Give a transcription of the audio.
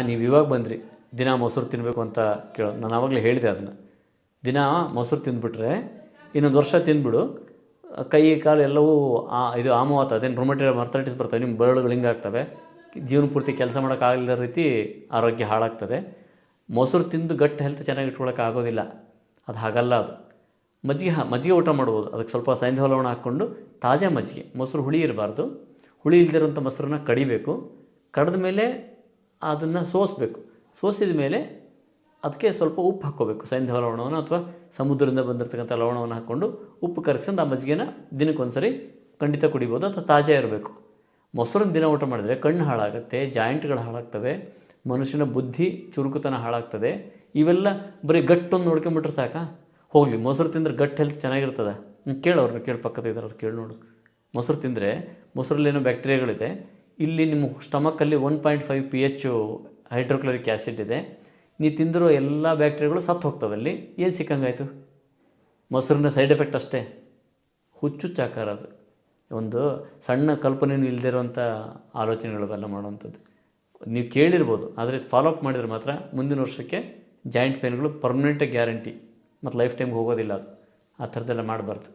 ನೀವು ಇವಾಗ ಬಂದ್ರಿ, ದಿನ ಮೊಸರು ತಿನ್ನಬೇಕು ಅಂತ ಕೇಳೋದು. ನಾನು ಆವಾಗಲೇ ಹೇಳಿದೆ ಅದನ್ನು. ದಿನ ಮೊಸರು ತಿಂದುಬಿಟ್ರೆ ಇನ್ನೊಂದು ವರ್ಷ ತಿಂದುಬಿಡು, ಕೈ ಕಾಲು ಎಲ್ಲವೂ ಇದು ಆಮವಾತ, ಅದೇನು ರೊಮಟೈಡ್ ಅರ್ಥರೈಟಿಸ್ ಬರ್ತವೆ, ನಿಮ್ಮ ಬೆರಳುಗಳು ಹಿಂಗಾಗ್ತವೆ, ಜೀವನ ಪೂರ್ತಿ ಕೆಲಸ ಮಾಡೋಕ್ಕಾಗಲಿಲ್ಲ ರೀತಿ ಆರೋಗ್ಯ ಹಾಳಾಗ್ತದೆ. ಮೊಸರು ತಿಂದು ಗಟ್ಟಿ ಹೆಲ್ತ್ ಚೆನ್ನಾಗಿ ಇಟ್ಕೊಳ್ಳೋಕೆ ಆಗೋದಿಲ್ಲ. ಅದು ಹಾಗಲ್ಲ. ಅದು ಮಜ್ಜಿಗೆ ಊಟ ಮಾಡ್ಬೋದು. ಅದಕ್ಕೆ ಸ್ವಲ್ಪ ಸೈಂಧವ ಲವಣ ಹಾಕ್ಕೊಂಡು ತಾಜಾ ಮಜ್ಜಿಗೆ, ಮೊಸರು ಹುಳಿ ಇರಬಾರ್ದು, ಹುಳಿ ಇಲ್ದಿರೋಂಥ ಮೊಸರನ್ನ ಕಡಿಬೇಕು. ಕಡಿದ ಮೇಲೆ ಅದನ್ನು ಸೋಸಬೇಕು. ಸೋಸಿದ ಮೇಲೆ ಅದಕ್ಕೆ ಸ್ವಲ್ಪ ಉಪ್ಪು ಹಾಕ್ಕೋಬೇಕು, ಸೈಂಧವ ಲವಣವನ್ನು ಅಥವಾ ಸಮುದ್ರದಿಂದ ಬಂದಿರತಕ್ಕಂಥ ಲವಣವನ್ನು ಹಾಕ್ಕೊಂಡು ಉಪ್ಪು ಕರಗಿಸ್ಕೊಂಡು ಆ ಮಜ್ಜಿಗೆನ ದಿನಕ್ಕೊಂದು ಸರಿ ಖಂಡಿತ ಕುಡಿಬೋದು, ಅಥವಾ ತಾಜಾ ಇರಬೇಕು. ಮೊಸರನ್ನ ದಿನ ಊಟ ಮಾಡಿದ್ರೆ ಕಣ್ಣು ಹಾಳಾಗುತ್ತೆ, ಜಾಯಿಂಟ್ಗಳು ಹಾಳಾಗ್ತವೆ, ಮನುಷ್ಯನ ಬುದ್ಧಿ ಚುರುಕುತನ ಹಾಳಾಗ್ತದೆ. ಇವೆಲ್ಲ ಬರೀ ಗಟ್ಟೊಂದು ನೋಡ್ಕೊಂಬಿಟ್ರೆ ಸಾಕಾ? ಹೋಗಲಿ, ಮೊಸರು ತಿಂದರೆ ಗಟ್ ಹೆಲ್ತ್ ಚೆನ್ನಾಗಿರ್ತದೆ. ಕೇಳೋರು ಕೇಳಿ, ಪಕ್ಕದ ಇದ್ದಾರೆ ಅವ್ರು ಕೇಳಿ ನೋಡು. ಮೊಸರು ತಿಂದರೆ ಮೊಸರಲ್ಲೇನೋ ಬ್ಯಾಕ್ಟೀರಿಯಾಗಳಿದೆ. ಇಲ್ಲಿ ನಿಮ್ಮ ಸ್ಟಮಕ್ಕಲ್ಲಿ 1.5 pH ಹೈಡ್ರೋಕ್ಲೋರಿಕ್ ಆ್ಯಸಿಡ್ ಇದೆ. ನೀವು ತಿಂದಿರೋ ಎಲ್ಲ ಬ್ಯಾಕ್ಟೀರಿಯಾಗಳು ಸತ್ತು ಹೋಗ್ತವೆ. ಅಲ್ಲಿ ಏನು ಸಿಕ್ಕಂಗಾಯಿತು? ಮೊಸರಿನ ಸೈಡ್ ಎಫೆಕ್ಟ್ ಅಷ್ಟೇ, ಹುಚ್ಚುಚ್ಚಾಕಾರ. ಅದು ಒಂದು ಸಣ್ಣ ಕಲ್ಪನೆಯೂ ಇಲ್ಲದಿರೋಂಥ ಆಲೋಚನೆಗಳೆಲ್ಲ ಮಾಡುವಂಥದ್ದು. ನೀವು ಕೇಳಿರ್ಬೋದು, ಆದರೆ ಫಾಲೋ ಅಪ್ ಮಾಡಿದರೆ ಮಾತ್ರ ಮುಂದಿನ ವರ್ಷಕ್ಕೆ ಜಾಯಿಂಟ್ ಪೇನ್ಗಳು ಪರ್ಮನೆಂಟಾಗಿ ಗ್ಯಾರಂಟಿ, ಮತ್ತು ಲೈಫ್ ಟೈಮ್ಗೆ ಹೋಗೋದಿಲ್ಲ ಅದು. ಆ ಥರದ್ದೆಲ್ಲ ಮಾಡಬಾರ್ದು.